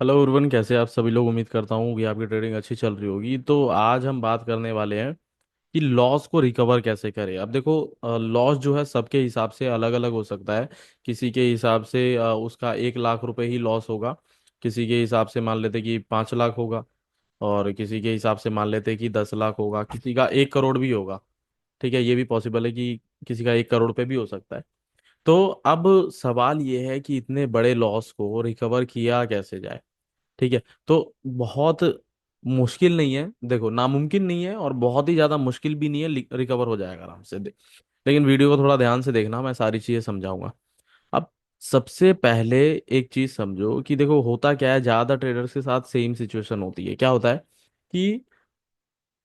Hello उर्वन, कैसे आप सभी लोग। उम्मीद करता हूँ कि आपकी ट्रेडिंग अच्छी चल रही होगी। तो आज हम बात करने वाले हैं कि लॉस को रिकवर कैसे करें। अब देखो, लॉस जो है सबके हिसाब से अलग अलग हो सकता है। किसी के हिसाब से उसका 1 लाख रुपए ही लॉस होगा। किसी के हिसाब से मान लेते कि 5 लाख होगा। और किसी के हिसाब से मान लेते कि 10 लाख होगा। किसी का 1 करोड़ भी होगा। ठीक है, ये भी पॉसिबल है कि किसी का 1 करोड़ पे भी हो सकता है। तो अब सवाल ये है कि इतने बड़े लॉस को रिकवर किया कैसे जाए। ठीक है। तो बहुत मुश्किल नहीं है, देखो, नामुमकिन नहीं है और बहुत ही ज्यादा मुश्किल भी नहीं है। रिकवर हो जाएगा आराम से। लेकिन वीडियो को थोड़ा ध्यान से देखना, मैं सारी चीजें समझाऊंगा। अब सबसे पहले एक चीज समझो कि देखो होता क्या है, ज्यादा ट्रेडर्स के साथ सेम सिचुएशन होती है। क्या होता है कि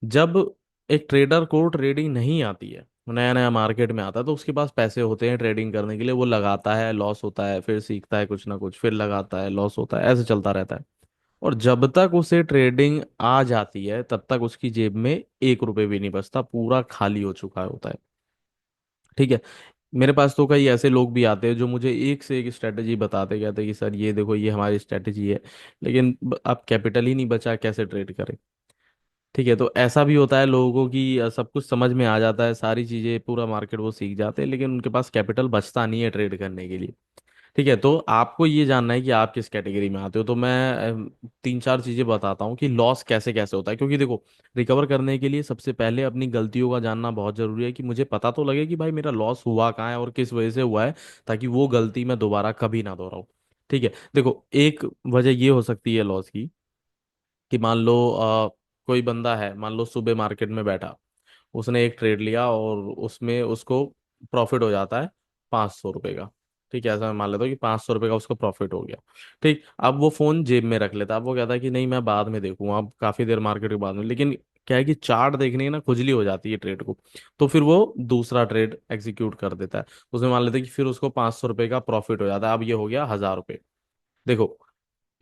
जब एक ट्रेडर को ट्रेडिंग नहीं आती है, नया नया मार्केट में आता है, तो उसके पास पैसे होते हैं ट्रेडिंग करने के लिए। वो लगाता है, लॉस होता है, फिर सीखता है कुछ ना कुछ, फिर लगाता है, लॉस होता है, ऐसे चलता रहता है। और जब तक उसे ट्रेडिंग आ जाती है तब तक उसकी जेब में 1 रुपए भी नहीं बचता, पूरा खाली हो चुका होता है। ठीक है। मेरे पास तो कई ऐसे लोग भी आते हैं जो मुझे एक से एक स्ट्रेटेजी बताते, कहते हैं कि सर ये देखो, ये हमारी स्ट्रेटेजी है, लेकिन अब कैपिटल ही नहीं बचा, कैसे ट्रेड करें। ठीक है। तो ऐसा भी होता है लोगों को कि सब कुछ समझ में आ जाता है, सारी चीजें, पूरा मार्केट वो सीख जाते हैं, लेकिन उनके पास कैपिटल बचता नहीं है ट्रेड करने के लिए। ठीक है। तो आपको ये जानना है कि आप किस कैटेगरी में आते हो, तो मैं 3 4 चीजें बताता हूँ कि लॉस कैसे कैसे होता है। क्योंकि देखो, रिकवर करने के लिए सबसे पहले अपनी गलतियों का जानना बहुत जरूरी है, कि मुझे पता तो लगे कि भाई मेरा लॉस हुआ कहाँ है और किस वजह से हुआ है, ताकि वो गलती मैं दोबारा कभी ना दोहराऊं। ठीक है। देखो, एक वजह ये हो सकती है लॉस की, कि मान लो कोई बंदा है, मान लो सुबह मार्केट में बैठा, उसने एक ट्रेड लिया और उसमें उसको प्रॉफिट हो जाता है 500 रुपये का। ठीक है, ऐसा मैं मान लेता हूँ कि 500 रुपये का उसको प्रॉफिट हो गया। ठीक, अब वो फोन जेब में रख लेता है। अब वो कहता है कि नहीं, मैं बाद में देखूंगा, अब काफी देर मार्केट के बाद में। लेकिन क्या है कि चार्ट देखने की ना खुजली हो जाती है ट्रेड को। तो फिर वो दूसरा ट्रेड एग्जीक्यूट कर देता है। उसमें मान लेते हैं कि फिर उसको 500 रुपये का प्रॉफिट हो जाता है। अब ये हो गया 1000 रुपये। देखो,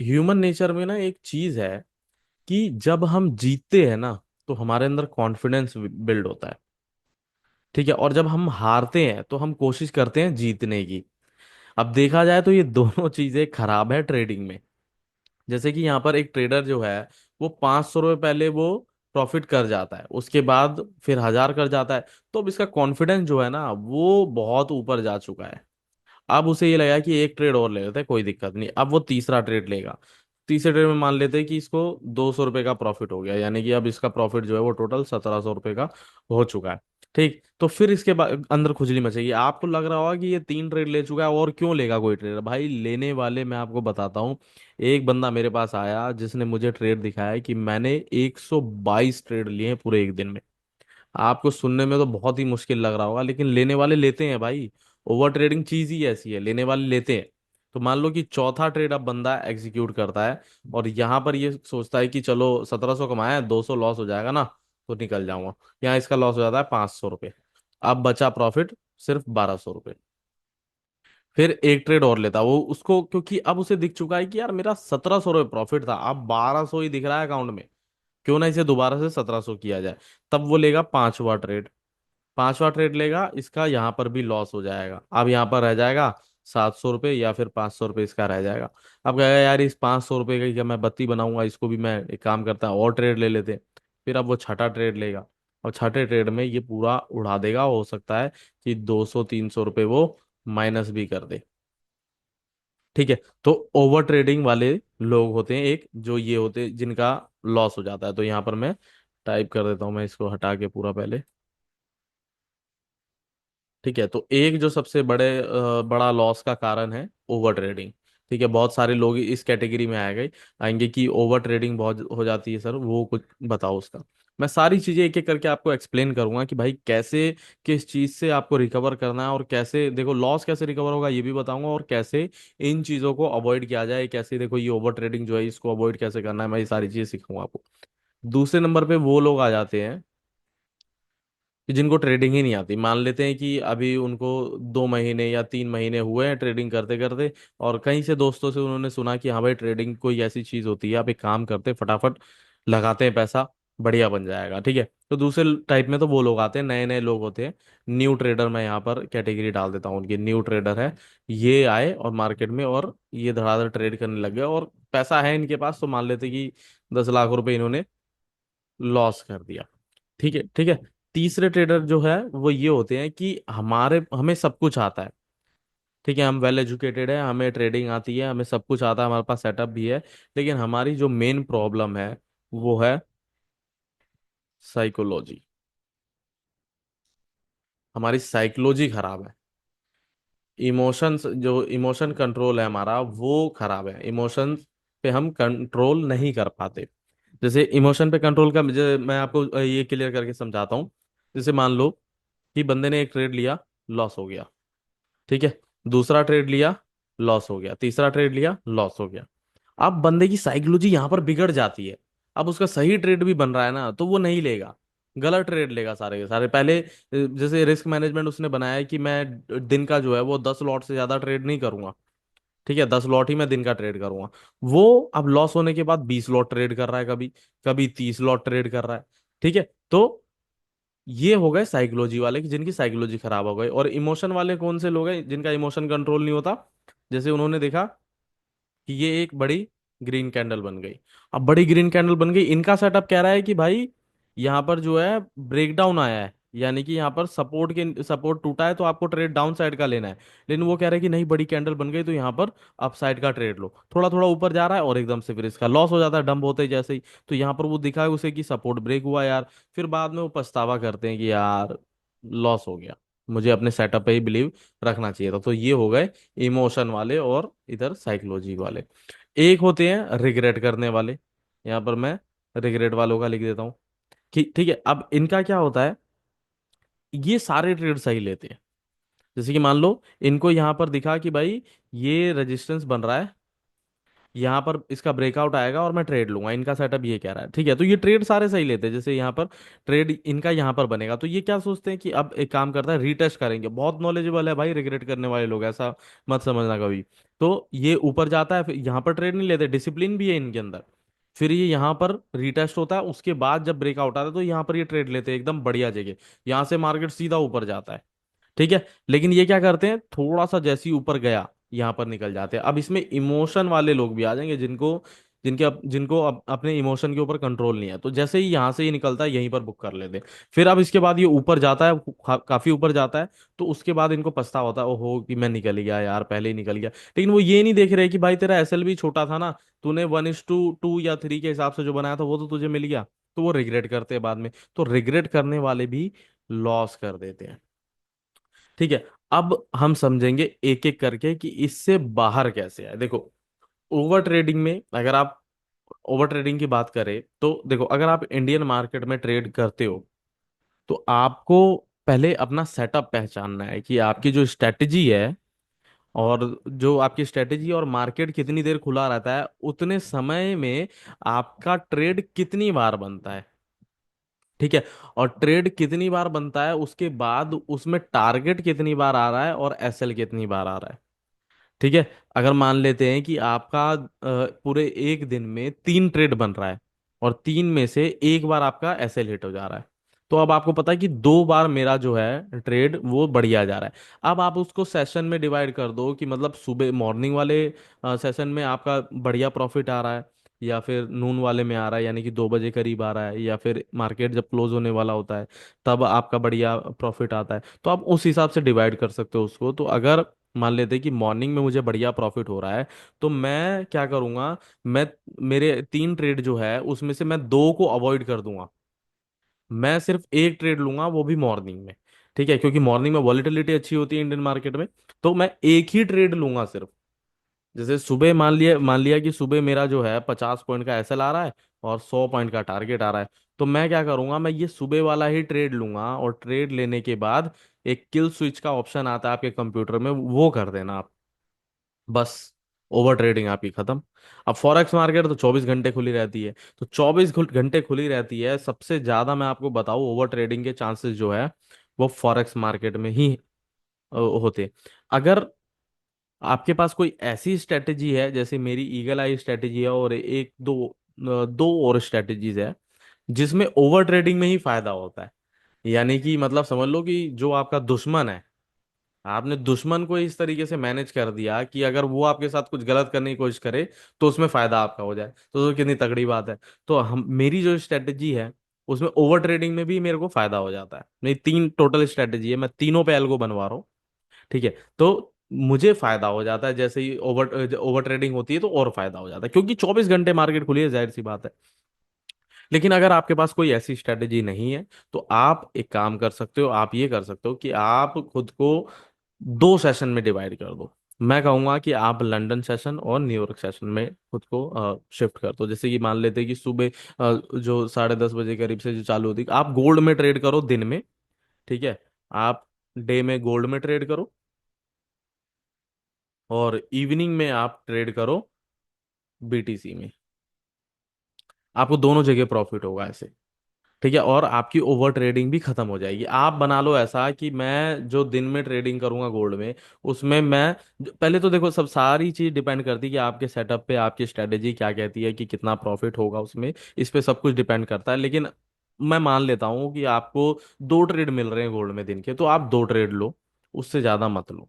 ह्यूमन नेचर में ना एक चीज है कि जब हम जीतते हैं ना, तो हमारे अंदर कॉन्फिडेंस बिल्ड होता है। ठीक है। और जब हम हारते हैं तो हम कोशिश करते हैं जीतने की। अब देखा जाए तो ये दोनों चीजें खराब है ट्रेडिंग में। जैसे कि यहाँ पर एक ट्रेडर जो है, वो 500 रुपये पहले वो प्रॉफिट कर जाता है, उसके बाद फिर 1000 कर जाता है। तो अब इसका कॉन्फिडेंस जो है ना, वो बहुत ऊपर जा चुका है। अब उसे ये लगा कि एक ट्रेड और ले लेते हैं, कोई दिक्कत नहीं। अब वो तीसरा ट्रेड लेगा। तीसरे ट्रेड में मान लेते हैं कि इसको 200 रुपये का प्रॉफिट हो गया, यानी कि अब इसका प्रॉफिट जो है वो टोटल 1700 रुपये का हो चुका है। ठीक, तो फिर इसके बाद अंदर खुजली मचेगी। आपको लग रहा होगा कि ये 3 ट्रेड ले चुका है, और क्यों लेगा कोई ट्रेडर। भाई लेने वाले मैं आपको बताता हूँ। एक बंदा मेरे पास आया जिसने मुझे ट्रेड दिखाया कि मैंने 122 ट्रेड लिए हैं पूरे एक दिन में। आपको सुनने में तो बहुत ही मुश्किल लग रहा होगा, लेकिन लेने वाले लेते हैं भाई। ओवर ट्रेडिंग चीज ही ऐसी है, लेने वाले लेते हैं। तो मान लो कि चौथा ट्रेड अब बंदा एग्जीक्यूट करता है, और यहाँ पर ये सोचता है कि चलो 1700 कमाया है, 200 लॉस हो जाएगा ना, तो निकल जाऊंगा। यहाँ इसका लॉस हो जाता है 500 रुपये। अब बचा प्रॉफिट सिर्फ 1200 रुपये। फिर एक ट्रेड और लेता वो उसको, क्योंकि अब उसे दिख चुका है कि यार मेरा 1700 रुपये प्रॉफिट था, अब 1200 ही दिख रहा है अकाउंट में, क्यों ना इसे दोबारा से 1700 किया जाए। तब वो लेगा पांचवा ट्रेड। पांचवा ट्रेड लेगा, इसका यहाँ पर भी लॉस हो जाएगा। अब यहाँ पर रह जाएगा 700 रुपये, या फिर 500 रुपये इसका रह जाएगा। अब कहेगा यार इस 500 रुपये का क्या मैं बत्ती बनाऊंगा, इसको भी मैं एक काम करता हूँ और ट्रेड ले लेते हैं। फिर अब वो छठा ट्रेड लेगा। और छठे ट्रेड में ये पूरा उड़ा देगा, हो सकता है कि 200 300 रुपये वो माइनस भी कर दे। ठीक है। तो ओवर ट्रेडिंग वाले लोग होते हैं एक, जो ये होते हैं जिनका लॉस हो जाता है। तो यहाँ पर मैं टाइप कर देता हूँ, मैं इसको हटा के पूरा पहले। ठीक है। तो एक जो सबसे बड़ा लॉस का कारण है ओवर ट्रेडिंग। ठीक है, बहुत सारे लोग इस कैटेगरी में आएंगे कि ओवर ट्रेडिंग बहुत हो जाती है, सर वो कुछ बताओ उसका। मैं सारी चीजें एक एक करके आपको एक्सप्लेन करूंगा कि भाई कैसे, किस चीज से आपको रिकवर करना है, और कैसे देखो लॉस कैसे रिकवर होगा ये भी बताऊंगा, और कैसे इन चीजों को अवॉइड किया जाए, कैसे देखो ये ओवर ट्रेडिंग जो है इसको अवॉइड कैसे करना है, मैं ये सारी चीजें सिखाऊंगा आपको। दूसरे नंबर पे वो लोग आ जाते हैं कि जिनको ट्रेडिंग ही नहीं आती। मान लेते हैं कि अभी उनको 2 महीने या 3 महीने हुए हैं ट्रेडिंग करते करते, और कहीं से दोस्तों से उन्होंने सुना कि हाँ भाई ट्रेडिंग कोई ऐसी चीज होती है, आप एक काम करते हैं, फटाफट लगाते हैं पैसा, बढ़िया बन जाएगा। ठीक है। तो दूसरे टाइप में तो वो लोग आते हैं, नए नए लोग होते हैं, न्यू ट्रेडर। मैं यहाँ पर कैटेगरी डाल देता हूँ उनकी, न्यू ट्रेडर है। ये आए और मार्केट में, और ये धड़ाधड़ ट्रेड करने लग गए, और पैसा है इनके पास, तो मान लेते कि 10 लाख रुपए इन्होंने लॉस कर दिया। ठीक है, ठीक है। तीसरे ट्रेडर जो है वो ये होते हैं कि हमारे हमें सब कुछ आता है। ठीक है, हम वेल एजुकेटेड है, हमें ट्रेडिंग आती है, हमें सब कुछ आता है, हमारे पास सेटअप भी है। लेकिन हमारी जो मेन प्रॉब्लम है वो है साइकोलॉजी। हमारी साइकोलॉजी खराब है। इमोशंस, जो इमोशन कंट्रोल है हमारा वो खराब है। इमोशंस पे हम कंट्रोल नहीं कर पाते। जैसे इमोशन पे कंट्रोल का मैं आपको ये क्लियर करके समझाता हूँ। जैसे मान लो कि बंदे ने एक ट्रेड लिया, लॉस हो गया। ठीक है, दूसरा ट्रेड लिया, लॉस हो गया, तीसरा ट्रेड लिया, लॉस हो गया। अब बंदे की साइकोलॉजी यहाँ पर बिगड़ जाती है। अब उसका सही ट्रेड भी बन रहा है ना, तो वो नहीं लेगा, गलत ट्रेड लेगा सारे के सारे। पहले जैसे रिस्क मैनेजमेंट उसने बनाया है कि मैं दिन का जो है वो 10 लॉट से ज्यादा ट्रेड नहीं करूंगा। ठीक है, 10 लॉट ही मैं दिन का ट्रेड करूंगा। वो अब लॉस होने के बाद 20 लॉट ट्रेड कर रहा है, कभी कभी 30 लॉट ट्रेड कर रहा है। ठीक है, तो ये हो गए साइकोलॉजी वाले कि जिनकी साइकोलॉजी खराब हो गई। और इमोशन वाले कौन से लोग हैं जिनका इमोशन कंट्रोल नहीं होता? जैसे उन्होंने देखा कि ये एक बड़ी ग्रीन कैंडल बन गई। अब बड़ी ग्रीन कैंडल बन गई, इनका सेटअप कह रहा है कि भाई यहाँ पर जो है ब्रेकडाउन आया है, यानी कि यहाँ पर सपोर्ट टूटा है, तो आपको ट्रेड डाउन साइड का लेना है। लेकिन वो कह रहे हैं कि नहीं, बड़ी कैंडल बन गई तो यहाँ पर अप साइड का ट्रेड लो। थोड़ा थोड़ा ऊपर जा रहा है और एकदम से फिर इसका लॉस हो जाता है डंप होते ही जैसे ही। तो यहाँ पर वो दिखा है उसे कि सपोर्ट ब्रेक हुआ यार। फिर बाद में वो पछतावा करते हैं कि यार लॉस हो गया, मुझे अपने सेटअप पे ही बिलीव रखना चाहिए था। तो ये हो गए इमोशन वाले और इधर साइकोलॉजी वाले। एक होते हैं रिग्रेट करने वाले। यहाँ पर मैं रिग्रेट वालों का लिख देता हूँ कि ठीक है, अब इनका क्या होता है, ये सारे ट्रेड सही लेते हैं। जैसे कि मान लो इनको यहाँ पर दिखा कि भाई ये रेजिस्टेंस बन रहा है, यहाँ पर इसका ब्रेकआउट आएगा और मैं ट्रेड लूंगा, इनका सेटअप ये कह रहा है। ठीक है, तो ये ट्रेड सारे सही लेते हैं। जैसे यहाँ पर ट्रेड इनका यहाँ पर बनेगा, तो ये क्या सोचते हैं कि अब एक काम करता है, रीटेस्ट करेंगे। बहुत नॉलेजेबल है भाई रिग्रेट करने वाले लोग, ऐसा मत समझना कभी। तो ये ऊपर जाता है, फिर यहाँ पर ट्रेड नहीं लेते, डिसिप्लिन भी है इनके अंदर। फिर ये यहाँ पर रीटेस्ट होता है, उसके बाद जब ब्रेकआउट आता है तो यहाँ पर ये ट्रेड लेते हैं एकदम बढ़िया जगह। यहाँ से मार्केट सीधा ऊपर जाता है। ठीक है, लेकिन ये क्या करते हैं, थोड़ा सा जैसे ही ऊपर गया यहाँ पर निकल जाते हैं। अब इसमें इमोशन वाले लोग भी आ जाएंगे, जिनको अपने इमोशन के ऊपर कंट्रोल नहीं है, तो जैसे ही यहाँ से ये निकलता है यहीं पर बुक कर लेते हैं। फिर अब इसके बाद ये ऊपर जाता है, काफी ऊपर जाता है, तो उसके बाद इनको पछतावा होता है, ओहो कि मैं निकल गया यार, पहले ही निकल गया। लेकिन वो ये नहीं देख रहे कि भाई तेरा एसएल भी छोटा था ना, तूने 1:2 या 3 के हिसाब से जो बनाया था वो तो तुझे मिल गया। तो वो रिग्रेट करते हैं बाद में। तो रिग्रेट करने वाले भी लॉस कर देते हैं। ठीक है, अब हम समझेंगे एक एक करके कि इससे बाहर कैसे आए। देखो, ओवर ट्रेडिंग में अगर आप ओवर ट्रेडिंग की बात करें तो देखो, अगर आप इंडियन मार्केट में ट्रेड करते हो तो आपको पहले अपना सेटअप पहचानना है कि आपकी जो स्ट्रेटजी है, और जो आपकी स्ट्रेटजी और मार्केट कितनी देर खुला रहता है, उतने समय में आपका ट्रेड कितनी बार बनता है। ठीक है, और ट्रेड कितनी बार बनता है उसके बाद उसमें टारगेट कितनी बार आ रहा है और एसएल कितनी बार आ रहा है। ठीक है, अगर मान लेते हैं कि आपका पूरे एक दिन में 3 ट्रेड बन रहा है और 3 में से एक बार आपका एसएल हिट हो जा रहा है, तो अब आपको पता है कि 2 बार मेरा जो है ट्रेड वो बढ़िया जा रहा है। अब आप उसको सेशन में डिवाइड कर दो कि मतलब सुबह मॉर्निंग वाले सेशन में आपका बढ़िया प्रॉफिट आ रहा है, या फिर नून वाले में आ रहा है, यानी कि 2 बजे करीब आ रहा है, या फिर मार्केट जब क्लोज होने वाला होता है तब आपका बढ़िया प्रॉफिट आता है। तो आप उस हिसाब से डिवाइड कर सकते हो उसको। तो अगर मान लेते हैं कि मॉर्निंग में मुझे बढ़िया प्रॉफिट हो रहा है, तो मैं क्या करूंगा, मैं मेरे 3 ट्रेड जो है उसमें से मैं 2 को अवॉइड कर दूंगा। मैं सिर्फ एक ट्रेड लूंगा, वो भी मॉर्निंग में। ठीक है, क्योंकि मॉर्निंग में वॉलेटिलिटी अच्छी होती है इंडियन मार्केट में। तो मैं एक ही ट्रेड लूंगा सिर्फ। जैसे सुबह मान लिया कि सुबह मेरा जो है 50 पॉइंट का एसएल आ रहा है और 100 पॉइंट का टारगेट आ रहा है, तो मैं क्या करूंगा, मैं ये सुबह वाला ही ट्रेड लूंगा। और ट्रेड लेने के बाद एक किल स्विच का ऑप्शन आता है आपके कंप्यूटर में, वो कर देना आप। बस, ओवर ट्रेडिंग आपकी खत्म। अब फॉरेक्स मार्केट तो 24 घंटे खुली रहती है, तो 24 घंटे खुली रहती है, सबसे ज्यादा मैं आपको बताऊं ओवर ट्रेडिंग के चांसेस जो है वो फॉरेक्स मार्केट में ही होते। अगर आपके पास कोई ऐसी स्ट्रेटेजी है, जैसे मेरी ईगल आई स्ट्रेटेजी है और एक दो दो और स्ट्रेटेजीज है जिसमें ओवर ट्रेडिंग में ही फायदा होता है, यानी कि मतलब समझ लो कि जो आपका दुश्मन है, आपने दुश्मन को इस तरीके से मैनेज कर दिया कि अगर वो आपके साथ कुछ गलत करने की कोशिश करे तो उसमें फायदा आपका हो जाए, तो कितनी तगड़ी बात है। तो हम मेरी जो स्ट्रेटेजी है उसमें ओवर ट्रेडिंग में भी मेरे को फायदा हो जाता है। मेरी तीन टोटल स्ट्रेटेजी है, मैं तीनों पे एल्गो बनवा रहा हूँ। ठीक है, तो मुझे फायदा हो जाता है, जैसे ही ओवर ओवर ट्रेडिंग होती है तो और फायदा हो जाता है, क्योंकि 24 घंटे मार्केट खुली है, जाहिर सी बात है। लेकिन अगर आपके पास कोई ऐसी स्ट्रेटेजी नहीं है तो आप एक काम कर सकते हो, आप ये कर सकते हो कि आप खुद को दो सेशन में डिवाइड कर दो। मैं कहूंगा कि आप लंदन सेशन और न्यूयॉर्क सेशन में खुद को शिफ्ट कर दो। जैसे कि मान लेते हैं कि सुबह जो 10:30 बजे करीब से जो चालू होती है, आप गोल्ड में ट्रेड करो दिन में। ठीक है, आप डे में गोल्ड में ट्रेड करो, और इवनिंग में आप ट्रेड करो बीटीसी में। आपको दोनों जगह प्रॉफिट होगा ऐसे। ठीक है, और आपकी ओवर ट्रेडिंग भी खत्म हो जाएगी। आप बना लो ऐसा कि मैं जो दिन में ट्रेडिंग करूंगा गोल्ड में, उसमें मैं पहले तो देखो, सब सारी चीज डिपेंड करती है कि आपके सेटअप पे आपकी स्ट्रेटेजी क्या कहती है कि कितना प्रॉफिट होगा उसमें। इस पे सब कुछ डिपेंड करता है। लेकिन मैं मान लेता हूँ कि आपको दो ट्रेड मिल रहे हैं गोल्ड में दिन के, तो आप दो ट्रेड लो, उससे ज्यादा मत लो।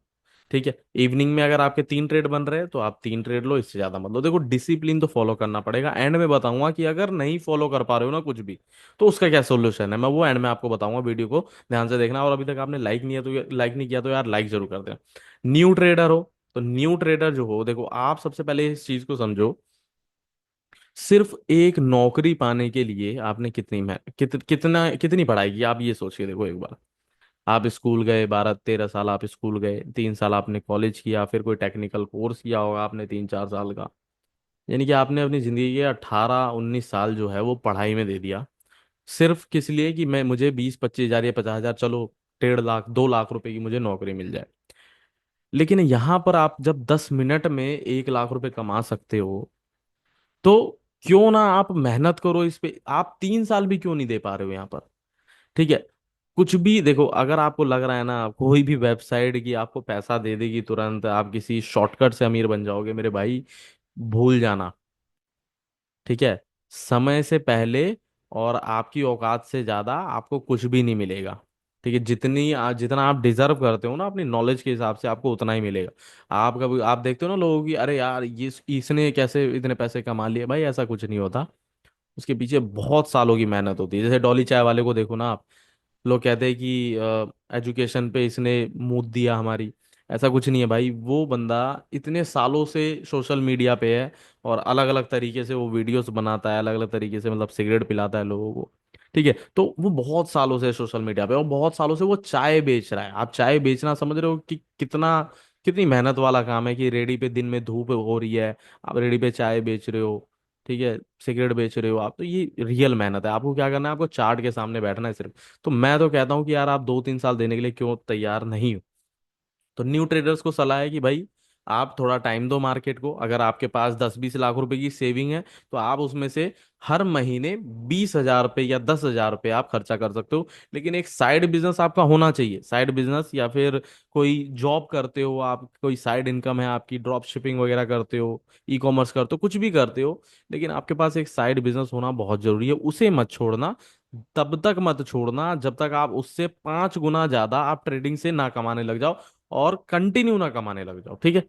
ठीक है, इवनिंग में अगर आपके तीन ट्रेड बन रहे हैं तो आप तीन ट्रेड लो, इससे ज्यादा मत लो। देखो, डिसिप्लिन तो फॉलो करना पड़ेगा। एंड में बताऊंगा कि अगर नहीं फॉलो कर पा रहे हो ना कुछ भी, तो उसका क्या सोल्यूशन है, मैं वो एंड में आपको बताऊंगा। वीडियो को ध्यान से देखना, और अभी तक आपने लाइक नहीं है तो लाइक नहीं किया तो यार लाइक जरूर कर देना। न्यू ट्रेडर हो तो न्यू ट्रेडर जो हो, देखो आप सबसे पहले इस चीज को समझो। सिर्फ एक नौकरी पाने के लिए आपने कितनी पढ़ाई की, आप ये सोचिए। देखो एक बार, आप स्कूल गए, 12-13 साल आप स्कूल गए, 3 साल आपने कॉलेज किया, फिर कोई टेक्निकल कोर्स किया होगा आपने 3-4 साल का। यानी कि आपने अपनी जिंदगी के 18-19 साल जो है वो पढ़ाई में दे दिया, सिर्फ किस लिए कि मैं मुझे 20-25 हजार या 50 हजार, चलो 1.5 लाख 2 लाख रुपए की मुझे नौकरी मिल जाए। लेकिन यहाँ पर आप जब 10 मिनट में 1 लाख रुपए कमा सकते हो, तो क्यों ना आप मेहनत करो इस पे। आप 3 साल भी क्यों नहीं दे पा रहे हो यहाँ पर? ठीक है, कुछ भी देखो, अगर आपको लग रहा है ना कोई भी वेबसाइट की आपको पैसा दे देगी तुरंत, आप किसी शॉर्टकट से अमीर बन जाओगे, मेरे भाई भूल जाना। ठीक है, समय से पहले और आपकी औकात से ज्यादा आपको कुछ भी नहीं मिलेगा। ठीक है, जितना आप डिजर्व करते हो ना अपनी नॉलेज के हिसाब से, आपको उतना ही मिलेगा। आप कभी आप देखते हो ना लोगों की, अरे यार ये इसने कैसे इतने पैसे कमा लिए, भाई ऐसा कुछ नहीं होता। उसके पीछे बहुत सालों की मेहनत होती है। जैसे डॉली चाय वाले को देखो ना आप, लोग कहते हैं कि एजुकेशन पे इसने मूत दिया हमारी। ऐसा कुछ नहीं है भाई, वो बंदा इतने सालों से सोशल मीडिया पे है, और अलग अलग तरीके से वो वीडियोस बनाता है, अलग अलग तरीके से मतलब सिगरेट पिलाता है लोगों को। ठीक है, तो वो बहुत सालों से सोशल मीडिया पे, और बहुत सालों से वो चाय बेच रहा है। आप चाय बेचना समझ रहे हो कि कितनी मेहनत वाला काम है, कि रेडी पे दिन में धूप हो रही है, आप रेडी पे चाय बेच रहे हो। ठीक है, सिगरेट बेच रहे हो आप, तो ये रियल मेहनत है। आपको क्या करना है, आपको चार्ट के सामने बैठना है सिर्फ। तो मैं तो कहता हूँ कि यार आप 2-3 साल देने के लिए क्यों तैयार नहीं हो? तो न्यू ट्रेडर्स को सलाह है कि भाई आप थोड़ा टाइम दो मार्केट को। अगर आपके पास 10-20 लाख रुपए की सेविंग है, तो आप उसमें से हर महीने 20 हजार रुपये या 10 हजार रुपये आप खर्चा कर सकते हो। लेकिन एक साइड बिजनेस आपका होना चाहिए, साइड बिजनेस, या फिर कोई जॉब करते हो आप, कोई साइड इनकम है आपकी, ड्रॉप शिपिंग वगैरह करते हो, ई कॉमर्स करते हो, कुछ भी करते हो, लेकिन आपके पास एक साइड बिजनेस होना बहुत जरूरी है। उसे मत छोड़ना, तब तक मत छोड़ना जब तक आप उससे 5 गुना ज्यादा आप ट्रेडिंग से ना कमाने लग जाओ, और कंटिन्यू ना कमाने लग जाओ। ठीक है,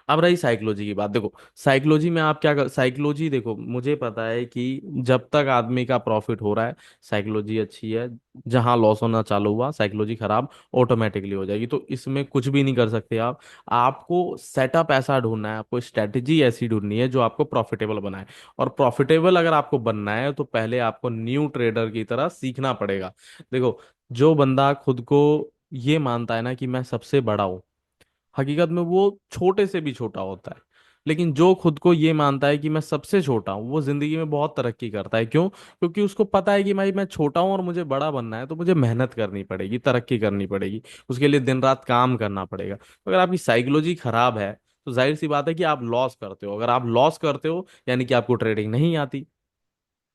अब रही साइकोलॉजी की बात, देखो साइकोलॉजी में आप क्या कर, साइकोलॉजी देखो, मुझे पता है कि जब तक आदमी का प्रॉफिट हो रहा है साइकोलॉजी अच्छी है, जहां लॉस होना चालू हुआ साइकोलॉजी खराब ऑटोमेटिकली हो जाएगी। तो इसमें कुछ भी नहीं कर सकते आप। आपको सेटअप ऐसा ढूंढना है, आपको स्ट्रेटेजी ऐसी ढूंढनी है जो आपको प्रॉफिटेबल बनाए। और प्रॉफिटेबल अगर आपको बनना है तो पहले आपको न्यू ट्रेडर की तरह सीखना पड़ेगा। देखो, जो बंदा खुद को ये मानता है ना कि मैं सबसे बड़ा हूं, हकीकत में वो छोटे से भी छोटा होता है। लेकिन जो खुद को ये मानता है कि मैं सबसे छोटा हूँ, वो जिंदगी में बहुत तरक्की करता है। क्यों? क्योंकि उसको पता है कि भाई मैं छोटा हूँ और मुझे बड़ा बनना है, तो मुझे मेहनत करनी पड़ेगी, तरक्की करनी पड़ेगी, उसके लिए दिन रात काम करना पड़ेगा। तो अगर आपकी साइकोलॉजी खराब है, तो जाहिर सी बात है कि आप लॉस करते हो। अगर आप लॉस करते हो यानी कि आपको ट्रेडिंग नहीं आती,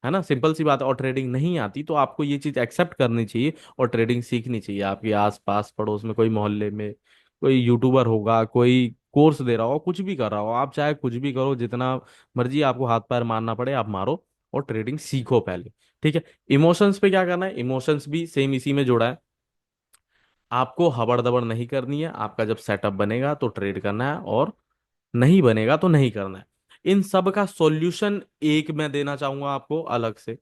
है ना, सिंपल सी बात है। और ट्रेडिंग नहीं आती तो आपको ये चीज एक्सेप्ट करनी चाहिए और ट्रेडिंग सीखनी चाहिए। आपके आस पास पड़ोस में कोई, मोहल्ले में कोई यूट्यूबर होगा, कोई कोर्स दे रहा हो, कुछ भी कर रहा हो, आप चाहे कुछ भी करो, जितना मर्जी आपको हाथ पैर मारना पड़े आप मारो, और ट्रेडिंग सीखो पहले। ठीक है, इमोशंस पे क्या करना है, इमोशंस भी सेम इसी में जोड़ा है। आपको हबड़ दबड़ नहीं करनी है। आपका जब सेटअप बनेगा तो ट्रेड करना है, और नहीं बनेगा तो नहीं करना है। इन सब का सॉल्यूशन एक मैं देना चाहूंगा आपको अलग से।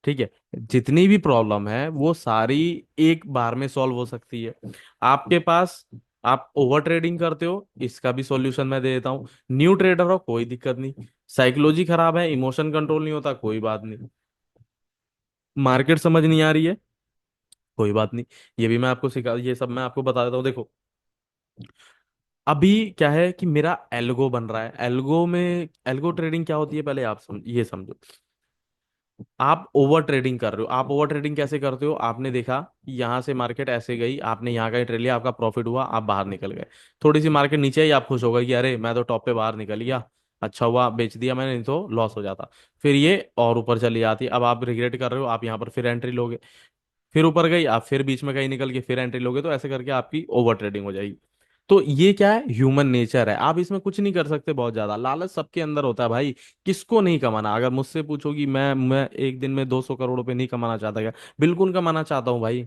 ठीक है, जितनी भी प्रॉब्लम है वो सारी एक बार में सॉल्व हो सकती है आपके पास। आप ओवर ट्रेडिंग करते हो, इसका भी सॉल्यूशन मैं दे देता हूँ। न्यू ट्रेडर हो, कोई दिक्कत नहीं। साइकोलॉजी खराब है, इमोशन कंट्रोल नहीं होता, कोई बात नहीं। मार्केट समझ नहीं आ रही है, कोई बात नहीं। ये भी मैं आपको सिखा, ये सब मैं आपको बता देता हूँ। देखो, अभी क्या है कि मेरा एल्गो बन रहा है। एल्गो में, एल्गो ट्रेडिंग क्या होती है, पहले आप ये समझो। आप ओवर ट्रेडिंग कर रहे हो। आप ओवर ट्रेडिंग कैसे करते हो? आपने देखा कि यहाँ से मार्केट ऐसे गई, आपने यहाँ का ही ट्रेड लिया, आपका प्रॉफिट हुआ, आप बाहर निकल गए। थोड़ी सी मार्केट नीचे आई, आप खुश हो गए कि अरे मैं तो टॉप पे बाहर निकल गया, अच्छा हुआ बेच दिया मैंने, नहीं तो लॉस हो जाता। फिर ये और ऊपर चली जाती, अब आप रिग्रेट कर रहे हो, आप यहाँ पर फिर एंट्री लोगे। फिर ऊपर गई, आप फिर बीच में कहीं निकल के फिर एंट्री लोगे, तो ऐसे करके आपकी ओवर ट्रेडिंग हो जाएगी। तो ये क्या है, ह्यूमन नेचर है, आप इसमें कुछ नहीं कर सकते। बहुत ज्यादा लालच सबके अंदर होता है भाई। किसको नहीं कमाना? अगर मुझसे पूछोगी, मैं एक दिन में 200 करोड़ रुपए नहीं कमाना चाहता क्या? बिल्कुल कमाना चाहता हूँ भाई,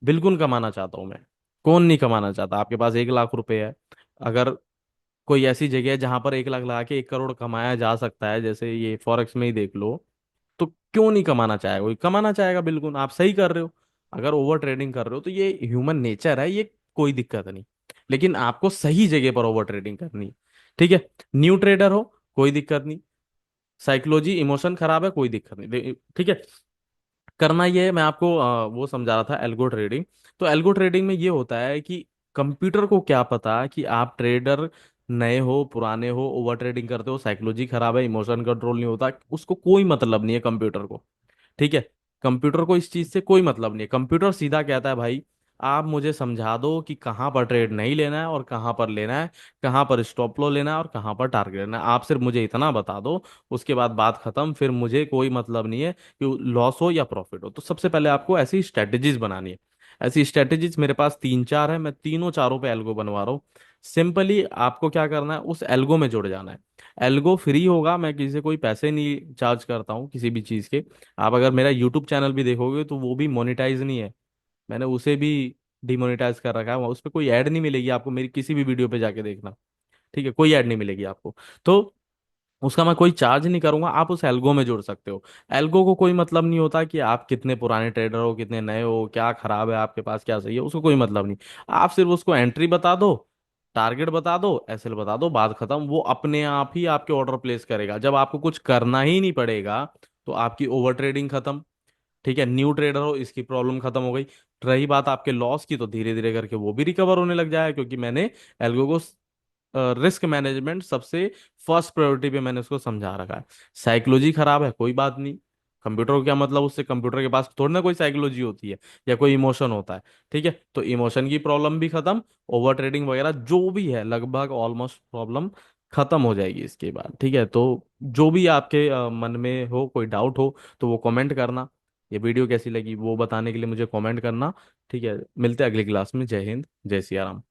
बिल्कुल कमाना चाहता हूँ मैं। कौन नहीं कमाना चाहता? आपके पास 1 लाख रुपए है, अगर कोई ऐसी जगह है जहां पर 1 लाख लगा के 1 करोड़ कमाया जा सकता है, जैसे ये फॉरेक्स में ही देख लो, तो क्यों नहीं कमाना चाहेगा? कोई कमाना चाहेगा, बिल्कुल। आप सही कर रहे हो, अगर ओवर ट्रेडिंग कर रहे हो तो ये ह्यूमन नेचर है, ये कोई दिक्कत नहीं। लेकिन आपको सही जगह पर ओवर ट्रेडिंग करनी है। ठीक है, न्यू ट्रेडर हो, कोई दिक्कत नहीं। साइकोलॉजी इमोशन खराब है, कोई दिक्कत नहीं। ठीक है, करना ये है, मैं आपको वो समझा रहा था एल्गो ट्रेडिंग। तो एल्गो ट्रेडिंग में ये होता है कि कंप्यूटर को क्या पता कि आप ट्रेडर नए हो पुराने हो, ओवर ट्रेडिंग करते हो, साइकोलॉजी खराब है, इमोशन कंट्रोल नहीं होता, उसको कोई मतलब नहीं है कंप्यूटर को। ठीक है, कंप्यूटर को इस चीज से कोई मतलब नहीं है। कंप्यूटर सीधा कहता है भाई, आप मुझे समझा दो कि कहाँ पर ट्रेड नहीं लेना है और कहाँ पर लेना है, कहाँ पर स्टॉप लॉस लेना है और कहाँ पर टारगेट लेना है। आप सिर्फ मुझे इतना बता दो, उसके बाद बात खत्म। फिर मुझे कोई मतलब नहीं है कि लॉस हो या प्रॉफिट हो। तो सबसे पहले आपको ऐसी स्ट्रेटेजीज बनानी है। ऐसी स्ट्रेटेजीज मेरे पास 3 4 है, मैं तीनों चारों पे एल्गो बनवा रहा हूँ। सिंपली आपको क्या करना है, उस एल्गो में जुड़ जाना है। एल्गो फ्री होगा, मैं किसी से कोई पैसे नहीं चार्ज करता हूँ किसी भी चीज़ के। आप अगर मेरा यूट्यूब चैनल भी देखोगे तो वो भी मोनेटाइज नहीं है, मैंने उसे भी डिमोनेटाइज कर रखा है। उस पर कोई ऐड नहीं मिलेगी आपको, मेरी किसी भी वीडियो पे जाके देखना। ठीक है, कोई ऐड नहीं मिलेगी आपको। तो उसका मैं कोई चार्ज नहीं करूंगा, आप उस एल्गो में जुड़ सकते हो। एल्गो को कोई मतलब नहीं होता कि आप कितने पुराने ट्रेडर हो, कितने नए हो, क्या खराब है आपके पास, क्या सही है, उसको कोई मतलब नहीं। आप सिर्फ उसको एंट्री बता दो, टारगेट बता दो, एसएल बता दो, बात खत्म। वो अपने आप ही आपके ऑर्डर प्लेस करेगा, जब आपको कुछ करना ही नहीं पड़ेगा। तो आपकी ओवर ट्रेडिंग खत्म। ठीक है, न्यू ट्रेडर हो, इसकी प्रॉब्लम खत्म हो गई। रही बात आपके लॉस की, तो धीरे धीरे करके वो भी रिकवर होने लग जाएगा, क्योंकि मैंने एल्गो को रिस्क मैनेजमेंट सबसे फर्स्ट प्रायोरिटी पे मैंने उसको समझा रखा है। साइकोलॉजी खराब है, कोई बात नहीं। कंप्यूटर को क्या मतलब, उससे कंप्यूटर के पास थोड़ी ना कोई साइकोलॉजी होती है या कोई इमोशन होता है। ठीक है, तो इमोशन की प्रॉब्लम भी खत्म। ओवर ट्रेडिंग वगैरह जो भी है, लगभग ऑलमोस्ट प्रॉब्लम खत्म हो जाएगी इसके बाद। ठीक है, तो जो भी आपके मन में हो, कोई डाउट हो, तो वो कमेंट करना। ये वीडियो कैसी लगी वो बताने के लिए मुझे कमेंट करना। ठीक है, मिलते हैं अगली क्लास में। जय हिंद, जय सिया राम।